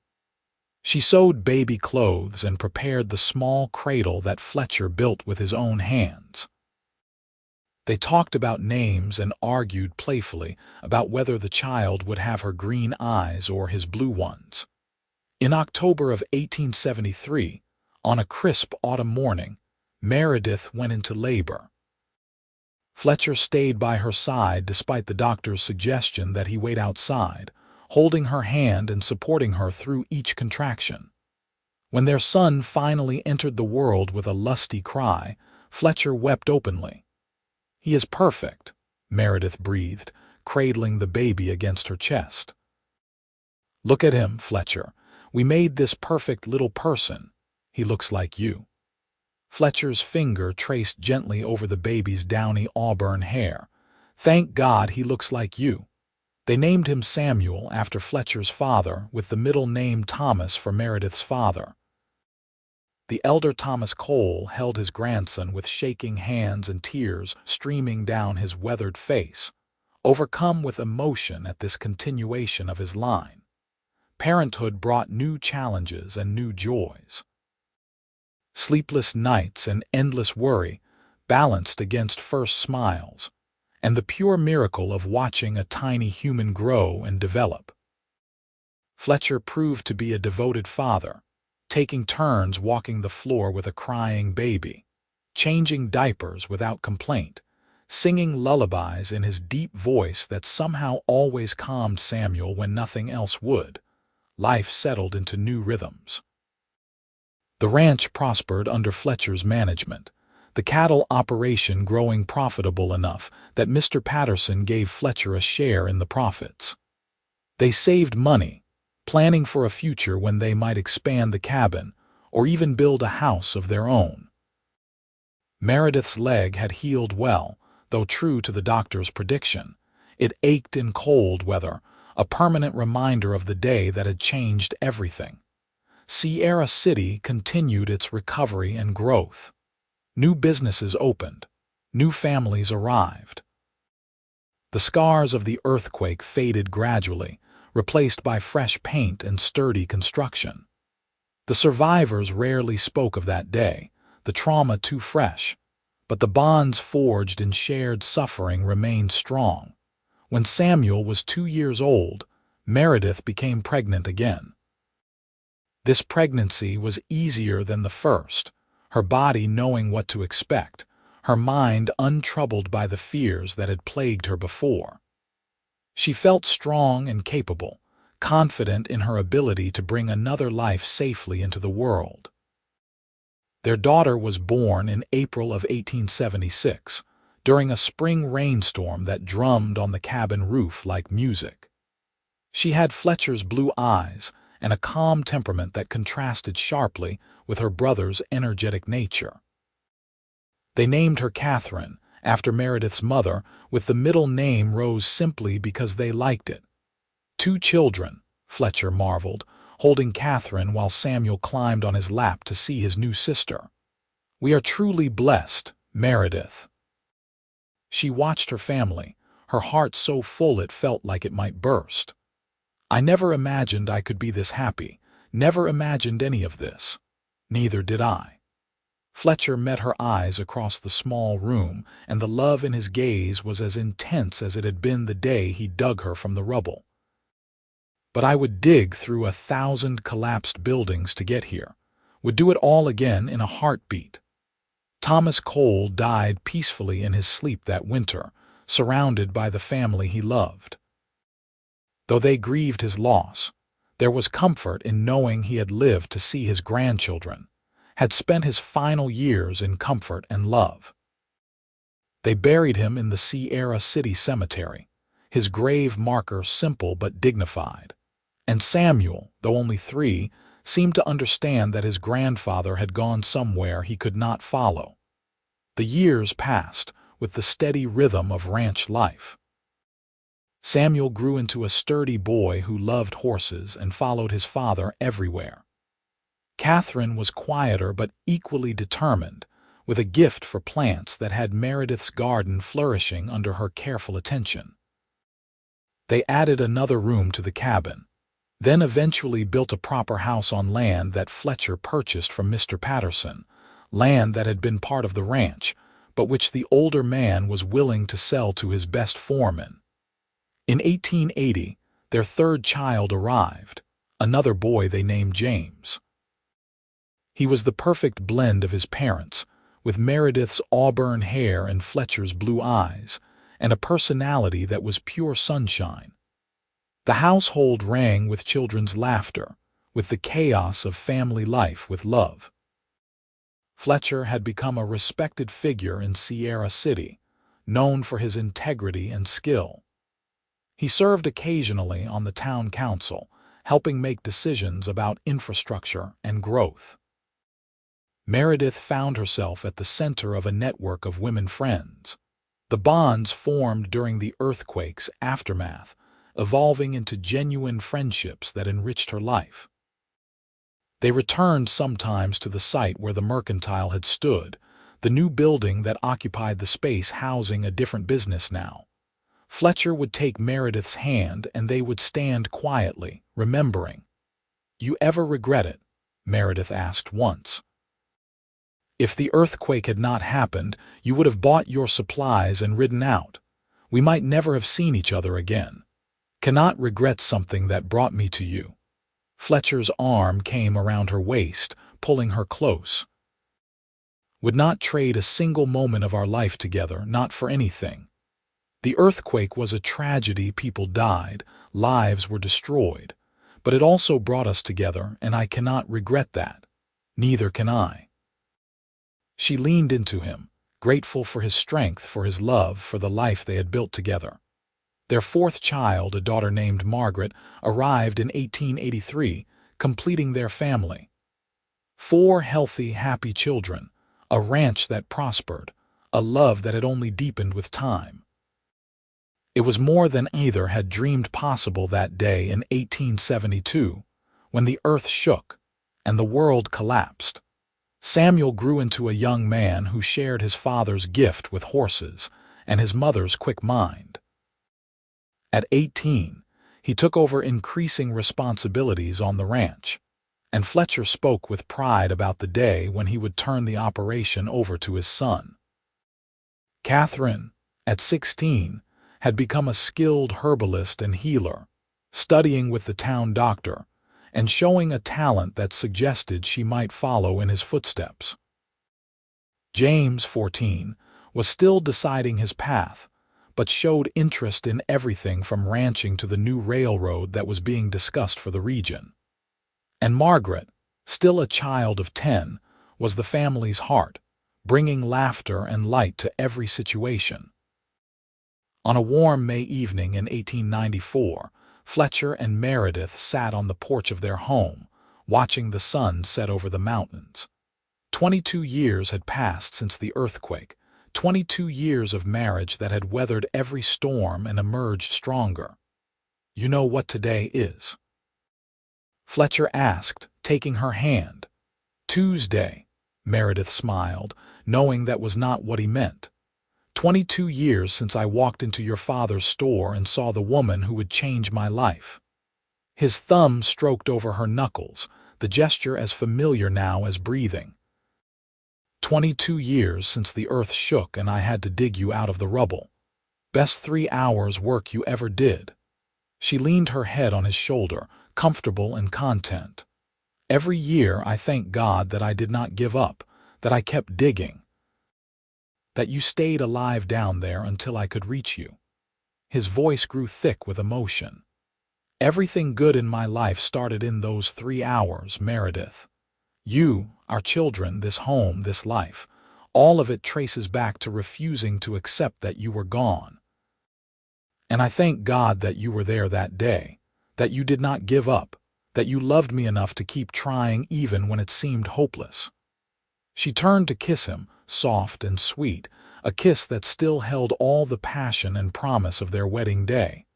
She sewed baby clothes and prepared the small cradle that Fletcher built with his own hands. They talked about names and argued playfully about whether the child would have her green eyes or his blue ones. In October of 1873, on a crisp autumn morning, Meredith went into labor. Fletcher stayed by her side despite the doctor's suggestion that he wait outside, holding her hand and supporting her through each contraction. When their son finally entered the world with a lusty cry, Fletcher wept openly. "He is perfect," Meredith breathed, cradling the baby against her chest. "Look at him, Fletcher. We made this perfect little person. He looks like you." Fletcher's finger traced gently over the baby's downy auburn hair. "Thank God he looks like you." They named him Samuel after Fletcher's father, with the middle name Thomas for Meredith's father. The elder Thomas Cole held his grandson with shaking hands and tears streaming down his weathered face, overcome with emotion at this continuation of his line. Parenthood brought new challenges and new joys. Sleepless nights and endless worry balanced against first smiles, and the pure miracle of watching a tiny human grow and develop. Fletcher proved to be a devoted father, taking turns walking the floor with a crying baby, changing diapers without complaint, singing lullabies in his deep voice that somehow always calmed Samuel when nothing else would. Life settled into new rhythms. The ranch prospered under Fletcher's management, the cattle operation growing profitable enough that Mr. Patterson gave Fletcher a share in the profits. They saved money, planning for a future when they might expand the cabin or even build a house of their own. Meredith's leg had healed well, though true to the doctor's prediction. It ached in cold weather, a permanent reminder of the day that had changed everything. Sierra City continued its recovery and growth. New businesses opened. New families arrived. The scars of the earthquake faded gradually, replaced by fresh paint and sturdy construction. The survivors rarely spoke of that day, the trauma too fresh, but the bonds forged in shared suffering remained strong. When Samuel was 2 years old, Meredith became pregnant again. This pregnancy was easier than the first, her body knowing what to expect, her mind untroubled by the fears that had plagued her before. She felt strong and capable, confident in her ability to bring another life safely into the world. Their daughter was born in April of 1876, during a spring rainstorm that drummed on the cabin roof like music. She had Fletcher's blue eyes and a calm temperament that contrasted sharply with her brother's energetic nature. They named her Catherine, after Meredith's mother, with the middle name Rose simply because they liked it. 2 children, Fletcher marveled, holding Catherine while Samuel climbed on his lap to see his new sister. "We are truly blessed, Meredith." She watched her family, her heart so full it felt like it might burst. "I never imagined I could be this happy, never imagined any of this." "Neither did I." Fletcher met her eyes across the small room, and the love in his gaze was as intense as it had been the day he dug her from the rubble. "But I would dig through 1,000 collapsed buildings to get here, would do it all again in a heartbeat." Thomas Cole died peacefully in his sleep that winter, surrounded by the family he loved. Though they grieved his loss, there was comfort in knowing he had lived to see his grandchildren, had spent his final years in comfort and love. They buried him in the Sierra City Cemetery, his grave marker simple but dignified. And Samuel, though only 3, seemed to understand that his grandfather had gone somewhere he could not follow. The years passed with the steady rhythm of ranch life. Samuel grew into a sturdy boy who loved horses and followed his father everywhere. Catherine was quieter but equally determined, with a gift for plants that had Meredith's garden flourishing under her careful attention. They added another room to the cabin, then eventually built a proper house on land that Fletcher purchased from Mr. Patterson, land that had been part of the ranch, but which the older man was willing to sell to his best foreman. In 1880, their 3rd child arrived, another boy they named James. He was the perfect blend of his parents, with Meredith's auburn hair and Fletcher's blue eyes, and a personality that was pure sunshine. The household rang with children's laughter, with the chaos of family life with love. Fletcher had become a respected figure in Sierra City, known for his integrity and skill. He served occasionally on the town council, helping make decisions about infrastructure and growth. Meredith found herself at the center of a network of women friends. The bonds formed during the earthquake's aftermath, evolving into genuine friendships that enriched her life. They returned sometimes to the site where the mercantile had stood, the new building that occupied the space housing a different business now. Fletcher would take Meredith's hand and they would stand quietly, remembering. "You ever regret it?" Meredith asked once. "If the earthquake had not happened, you would have bought your supplies and ridden out. We might never have seen each other again. Cannot regret something that brought me to you." Fletcher's arm came around her waist, pulling her close. "Would not trade a single moment of our life together, not for anything. The earthquake was a tragedy, people died, lives were destroyed, but it also brought us together, and I cannot regret that. Neither can I." She leaned into him, grateful for his strength, for his love, for the life they had built together. Their 4th child, a daughter named Margaret, arrived in 1883, completing their family. 4 healthy, happy children, a ranch that prospered, a love that had only deepened with time. It was more than either had dreamed possible that day in 1872, when the earth shook and the world collapsed. Samuel grew into a young man who shared his father's gift with horses and his mother's quick mind. At 18, he took over increasing responsibilities on the ranch, and Fletcher spoke with pride about the day when he would turn the operation over to his son. Catherine, at 16, had become a skilled herbalist and healer, studying with the town doctor and showing a talent that suggested she might follow in his footsteps. James, 14, was still deciding his path, but showed interest in everything from ranching to the new railroad that was being discussed for the region. And Margaret, still a child of 10, was the family's heart, bringing laughter and light to every situation. On a warm May evening in 1894, Fletcher and Meredith sat on the porch of their home, watching the sun set over the mountains. 22 years had passed since the earthquake, 22 years of marriage that had weathered every storm and emerged stronger. "You know what today is?" Fletcher asked, taking her hand. "Tuesday," Meredith smiled, knowing that was not what he meant. 22 years since I walked into your father's store and saw the woman who would change my life." His thumb stroked over her knuckles, the gesture as familiar now as breathing. 22 years since the earth shook and I had to dig you out of the rubble. Best 3 hours work you ever did. She leaned her head on his shoulder, comfortable and content. Every year I thank God that I did not give up, that I kept digging, that you stayed alive down there until I could reach you. His voice grew thick with emotion. Everything good in my life started in those 3 hours, Meredith. You, our children, this home, this life, all of it traces back to refusing to accept that you were gone. And I thank God that you were there that day, that you did not give up, that you loved me enough to keep trying even when it seemed hopeless. She turned to kiss him, soft and sweet, a kiss that still held all the passion and promise of their wedding day.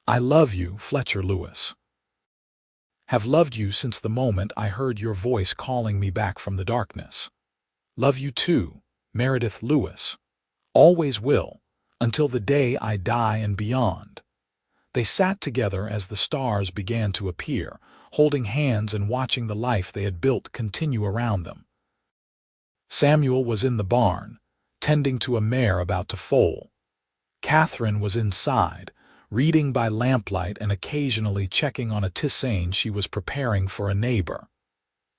"I love you, Fletcher Lewis. Have loved you since the moment I heard your voice calling me back from the darkness. Love you too, Meredith Lewis. Always will, until the day I die and beyond." They sat together as the stars began to appear, holding hands and watching the life they had built continue around them. Samuel was in the barn, tending to a mare about to foal. Catherine was inside, reading by lamplight and occasionally checking on a tisane she was preparing for a neighbor.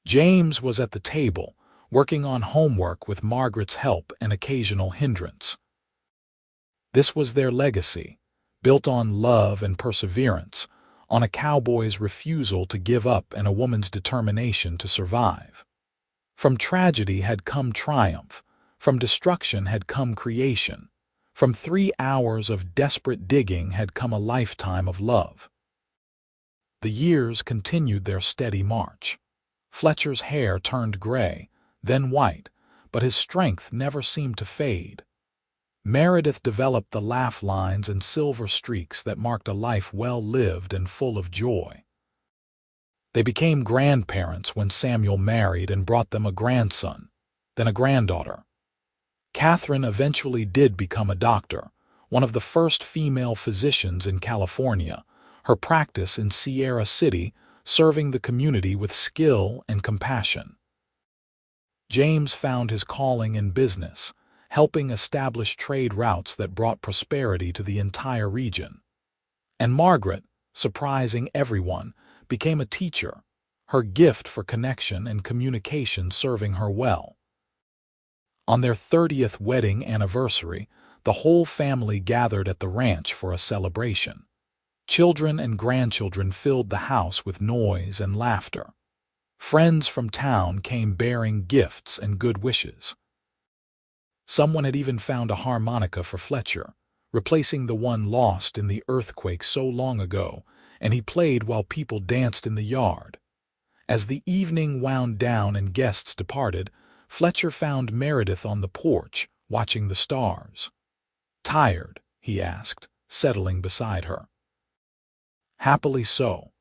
James was at the table, working on homework with Margaret's help and occasional hindrance. This was their legacy, built on love and perseverance, on a cowboy's refusal to give up and a woman's determination to survive. From tragedy had come triumph, from destruction had come creation. From 3 hours of desperate digging had come a lifetime of love. The years continued their steady march. Fletcher's hair turned gray, then white, but his strength never seemed to fade. Meredith developed the laugh lines and silver streaks that marked a life well lived and full of joy. They became grandparents when Samuel married and brought them a grandson, then a granddaughter. Catherine eventually did become a doctor, one of the first female physicians in California, her practice in Sierra City, serving the community with skill and compassion. James found his calling in business, helping establish trade routes that brought prosperity to the entire region. And Margaret, surprising everyone, became a teacher, her gift for connection and communication serving her well. On their 30th wedding anniversary, the whole family gathered at the ranch for a celebration. Children and grandchildren filled the house with noise and laughter. Friends from town came bearing gifts and good wishes. Someone had even found a harmonica for Fletcher, replacing the one lost in the earthquake so long ago, and he played while people danced in the yard. As the evening wound down and guests departed, Fletcher found Meredith on the porch, watching the stars. "Tired?" he asked, settling beside her. "Happily so."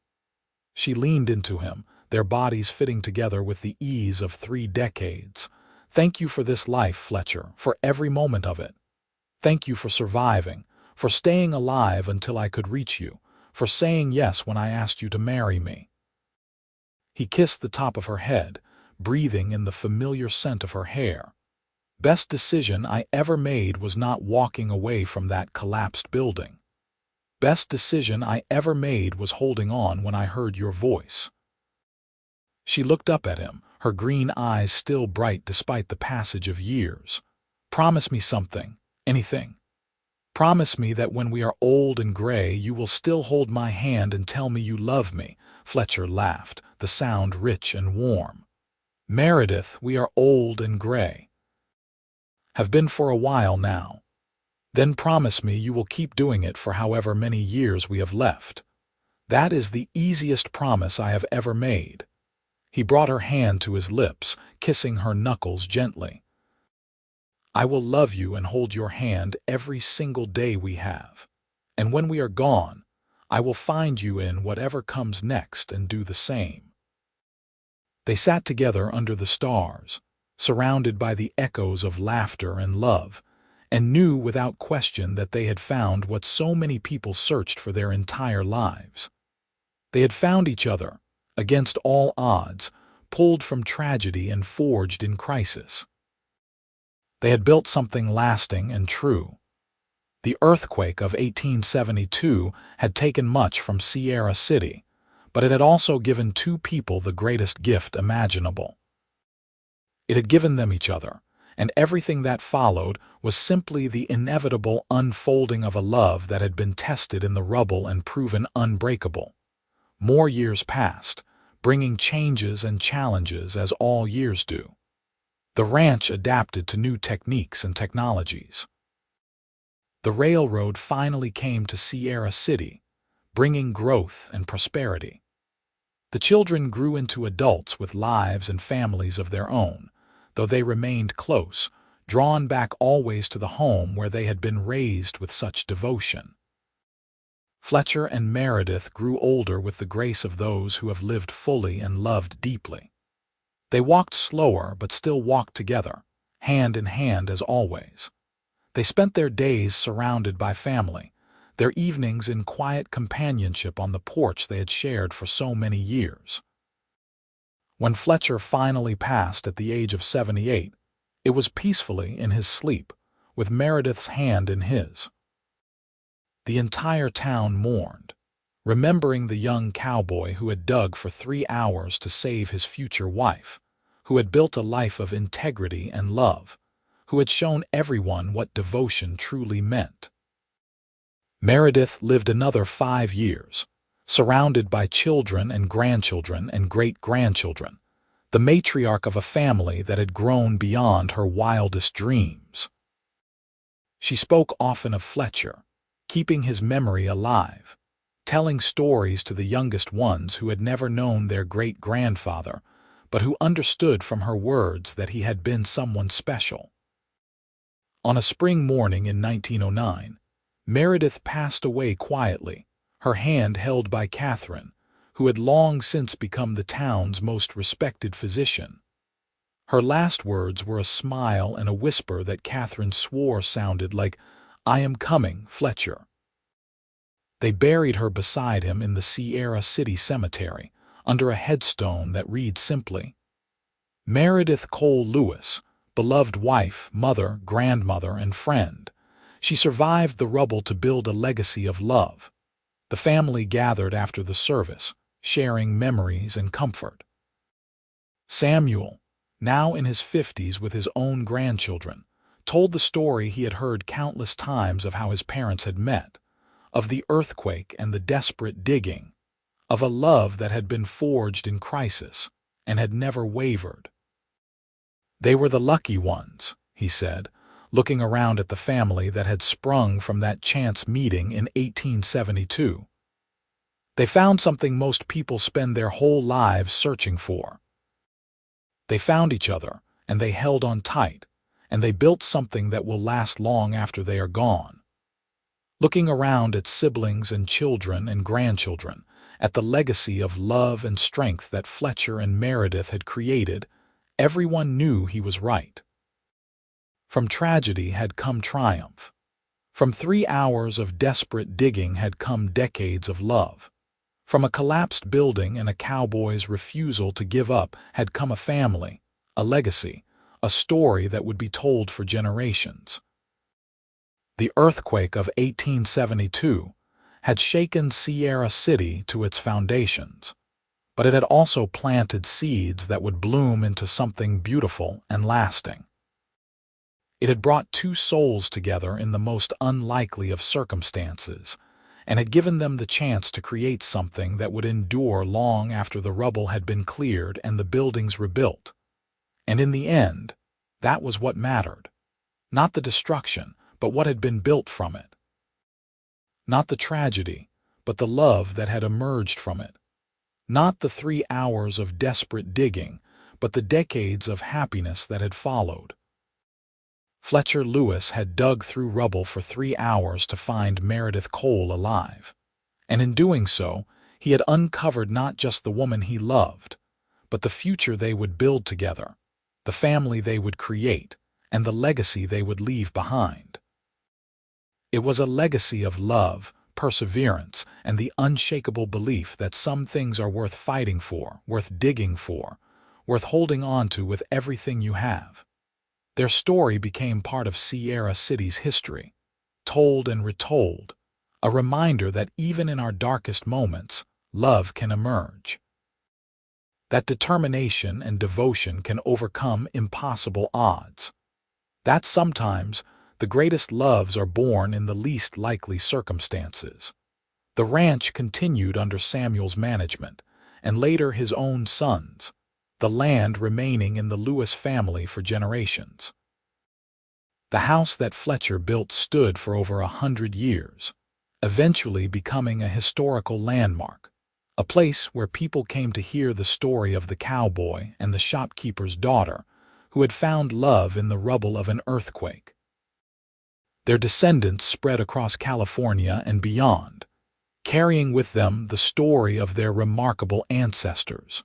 She leaned into him, their bodies fitting together with the ease of 3 decades. "Thank you for this life, Fletcher, for every moment of it. Thank you for surviving, for staying alive until I could reach you, for saying yes when I asked you to marry me." He kissed the top of her head, breathing in the familiar scent of her hair. "Best decision I ever made was not walking away from that collapsed building. Best decision I ever made was holding on when I heard your voice." She looked up at him, her green eyes still bright despite the passage of years. "Promise me something, anything. Promise me that when we are old and gray you will still hold my hand and tell me you love me." Fletcher laughed, the sound rich and warm. "Meredith, we are old and gray. Have been for a while now. Then promise me you will keep doing it for however many years we have left. That is the easiest promise I have ever made." He brought her hand to his lips, kissing her knuckles gently. "I will love you and hold your hand every single day we have. And when we are gone, I will find you in whatever comes next and do the same." They sat together under the stars, surrounded by the echoes of laughter and love, and knew without question that they had found what so many people searched for their entire lives. They had found each other, against all odds, pulled from tragedy and forged in crisis. They had built something lasting and true. The earthquake of 1872 had taken much from Sierra City, but it had also given two people the greatest gift imaginable. It had given them each other, and everything that followed was simply the inevitable unfolding of a love that had been tested in the rubble and proven unbreakable. More years passed, bringing changes and challenges as all years do. The ranch adapted to new techniques and technologies. The railroad finally came to Sierra City, bringing growth and prosperity. The children grew into adults with lives and families of their own, though they remained close, drawn back always to the home where they had been raised with such devotion. Fletcher and Meredith grew older with the grace of those who have lived fully and loved deeply. They walked slower but still walked together, hand in hand as always. They spent their days surrounded by family, their evenings in quiet companionship on the porch they had shared for so many years. When Fletcher finally passed at the age of 78, it was peacefully in his sleep, with Meredith's hand in his. The entire town mourned, remembering the young cowboy who had dug for 3 hours to save his future wife, who had built a life of integrity and love, who had shown everyone what devotion truly meant. Meredith lived another 5 years, surrounded by children and grandchildren and great-grandchildren, the matriarch of a family that had grown beyond her wildest dreams. She spoke often of Fletcher, keeping his memory alive, telling stories to the youngest ones who had never known their great-grandfather, but who understood from her words that he had been someone special. On a spring morning in 1909, Meredith passed away quietly, her hand held by Catherine, who had long since become the town's most respected physician. Her last words were a smile and a whisper that Catherine swore sounded like, "I am coming, Fletcher." They buried her beside him in the Sierra City Cemetery, under a headstone that read simply, "Meredith Cole Lewis, beloved wife, mother, grandmother, and friend. She survived the rubble to build a legacy of love." The family gathered after the service, sharing memories and comfort. Samuel, now in his 50s with his own grandchildren, told the story he had heard countless times of how his parents had met, of the earthquake and the desperate digging, of a love that had been forged in crisis and had never wavered. They were the lucky ones, he said, looking around at the family that had sprung from that chance meeting in 1872. They found something most people spend their whole lives searching for. They found each other, and they held on tight, and they built something that will last long after they are gone. Looking around at siblings and children and grandchildren, at the legacy of love and strength that Fletcher and Meredith had created, everyone knew he was right. From tragedy had come triumph. From 3 hours of desperate digging had come decades of love. From a collapsed building and a cowboy's refusal to give up had come a family, a legacy, a story that would be told for generations. The earthquake of 1872 had shaken Sierra City to its foundations, but it had also planted seeds that would bloom into something beautiful and lasting. It had brought two souls together in the most unlikely of circumstances, and had given them the chance to create something that would endure long after the rubble had been cleared and the buildings rebuilt. And in the end, that was what mattered. Not the destruction, but what had been built from it. Not the tragedy, but the love that had emerged from it. Not the 3 hours of desperate digging, but the decades of happiness that had followed. Fletcher Lewis had dug through rubble for 3 hours to find Meredith Cole alive, and in doing so, he had uncovered not just the woman he loved, but the future they would build together, the family they would create, and the legacy they would leave behind. It was a legacy of love, perseverance, and the unshakable belief that some things are worth fighting for, worth digging for, worth holding on to with everything you have. Their story became part of Sierra City's history, told and retold, a reminder that even in our darkest moments, love can emerge. That determination and devotion can overcome impossible odds. That sometimes the greatest loves are born in the least likely circumstances. The ranch continued under Samuel's management, and later his own sons, the land remaining in the Lewis family for generations. The house that Fletcher built stood for over 100 years, eventually becoming a historical landmark, a place where people came to hear the story of the cowboy and the shopkeeper's daughter who had found love in the rubble of an earthquake. Their descendants spread across California and beyond, carrying with them the story of their remarkable ancestors.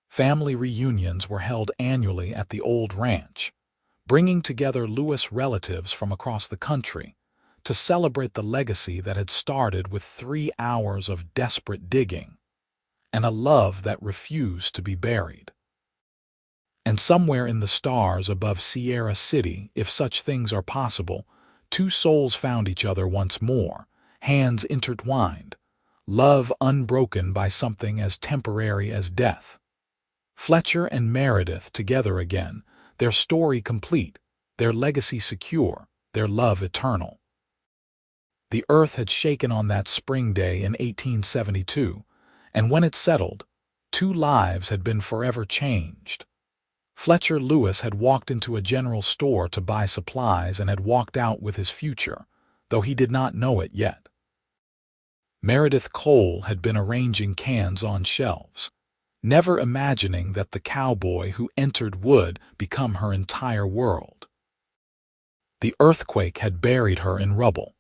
Family reunions were held annually at the old ranch, bringing together Lewis relatives from across the country to celebrate the legacy that had started with 3 hours of desperate digging and a love that refused to be buried. And somewhere in the stars above Sierra City, if such things are possible, 2 souls found each other once more, hands intertwined, love unbroken by something as temporary as death. Fletcher and Meredith together again, their story complete, their legacy secure, their love eternal. The earth had shaken on that spring day in 1872, and when it settled, 2 lives had been forever changed. Fletcher Lewis had walked into a general store to buy supplies and had walked out with his future, though he did not know it yet. Meredith Cole had been arranging cans on shelves, never imagining that the cowboy who entered would become her entire world. The earthquake had buried her in rubble,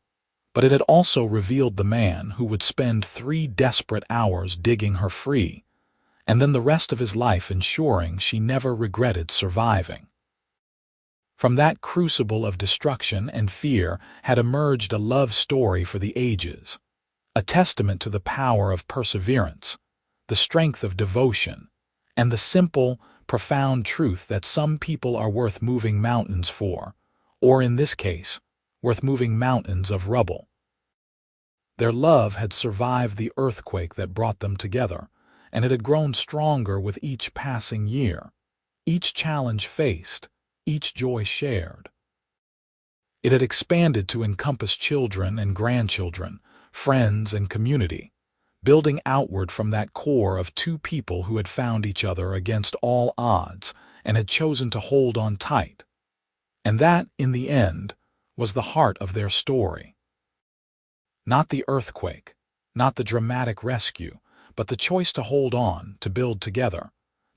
but it had also revealed the man who would spend 3 desperate hours digging her free, and then the rest of his life ensuring she never regretted surviving. From that crucible of destruction and fear had emerged a love story for the ages, a testament to the power of perseverance, the strength of devotion, and the simple, profound truth that some people are worth moving mountains for, or in this case, worth moving mountains of rubble. Their love had survived the earthquake that brought them together, and it had grown stronger with each passing year, each challenge faced, each joy shared. It had expanded to encompass children and grandchildren, friends and community, building outward from that core of 2 people who had found each other against all odds and had chosen to hold on tight. And that, in the end, was the heart of their story. Not the earthquake, not the dramatic rescue, but the choice to hold on, to build together,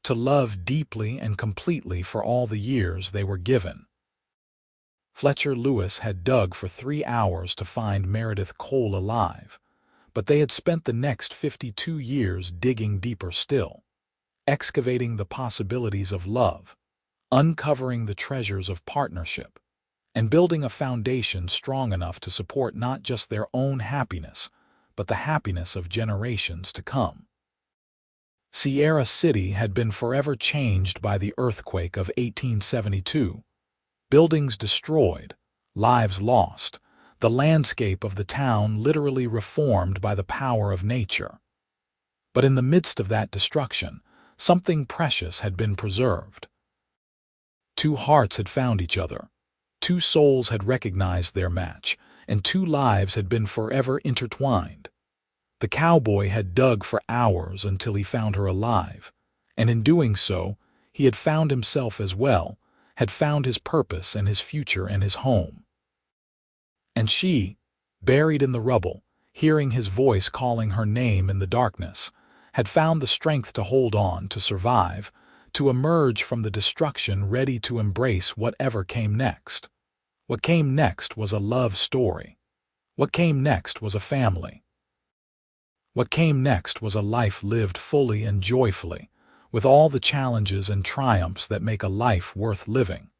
to love deeply and completely for all the years they were given. Fletcher Lewis had dug for 3 hours to find Meredith Cole alive, but they had spent the next 52 years digging deeper still, excavating the possibilities of love, uncovering the treasures of partnership, and building a foundation strong enough to support not just their own happiness, but the happiness of generations to come. Sierra City had been forever changed by the earthquake of 1872. Buildings destroyed, lives lost, the landscape of the town literally reformed by the power of nature. But in the midst of that destruction, something precious had been preserved. 2 hearts had found each other, 2 souls had recognized their match, and 2 lives had been forever intertwined. The cowboy had dug for hours until he found her alive, and in doing so, he had found himself as well, had found his purpose and his future and his home. And she, buried in the rubble, hearing his voice calling her name in the darkness, had found the strength to hold on, to survive, to emerge from the destruction ready to embrace whatever came next. What came next was a love story. What came next was a family. What came next was a life lived fully and joyfully, with all the challenges and triumphs that make a life worth living.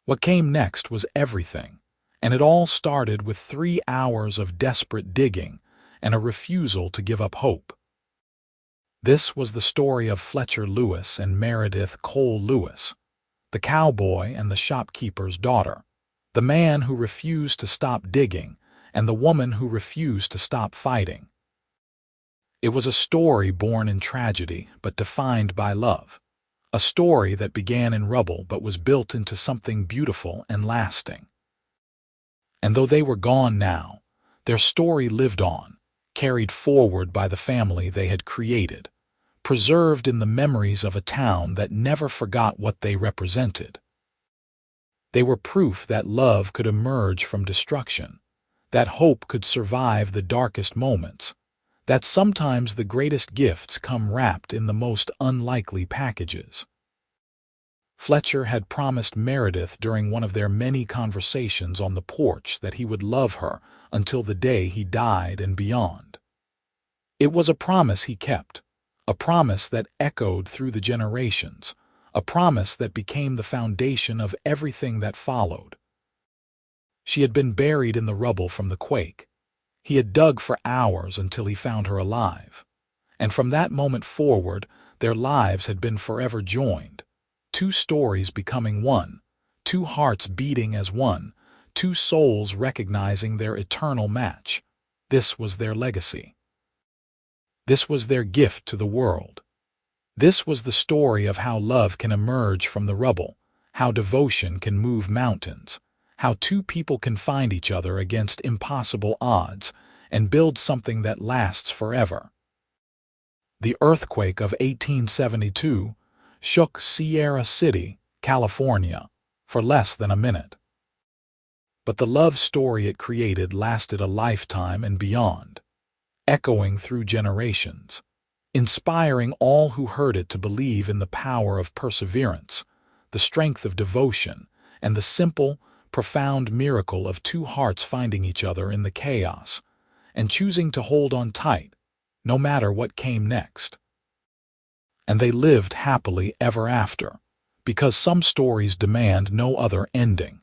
What came next was everything, and it all started with 3 hours of desperate digging and a refusal to give up hope. This was the story of Fletcher Lewis and Meredith Cole Lewis, the cowboy and the shopkeeper's daughter, the man who refused to stop digging and the woman who refused to stop fighting. It was a story born in tragedy but defined by love, a story that began in rubble but was built into something beautiful and lasting. And though they were gone now, their story lived on, carried forward by the family they had created, preserved in the memories of a town that never forgot what they represented. They were proof that love could emerge from destruction, that hope could survive the darkest moments, that sometimes the greatest gifts come wrapped in the most unlikely packages. Fletcher had promised Meredith during one of their many conversations on the porch that he would love her until the day he died and beyond. It was a promise he kept, a promise that echoed through the generations, a promise that became the foundation of everything that followed. She had been buried in the rubble from the quake. He had dug for hours until he found her alive. And from that moment forward, their lives had been forever joined, 2 stories becoming one, 2 hearts beating as one, 2 souls recognizing their eternal match. This was their legacy. This was their gift to the world. This was the story of how love can emerge from the rubble, how devotion can move mountains, how 2 people can find each other against impossible odds and build something that lasts forever. The earthquake of 1872 shook Sierra City, California, for less than a minute. But the love story it created lasted a lifetime and beyond, echoing through generations, inspiring all who heard it to believe in the power of perseverance, the strength of devotion, and the simple, profound miracle of 2 hearts finding each other in the chaos and choosing to hold on tight, no matter what came next. And they lived happily ever after, because some stories demand no other ending.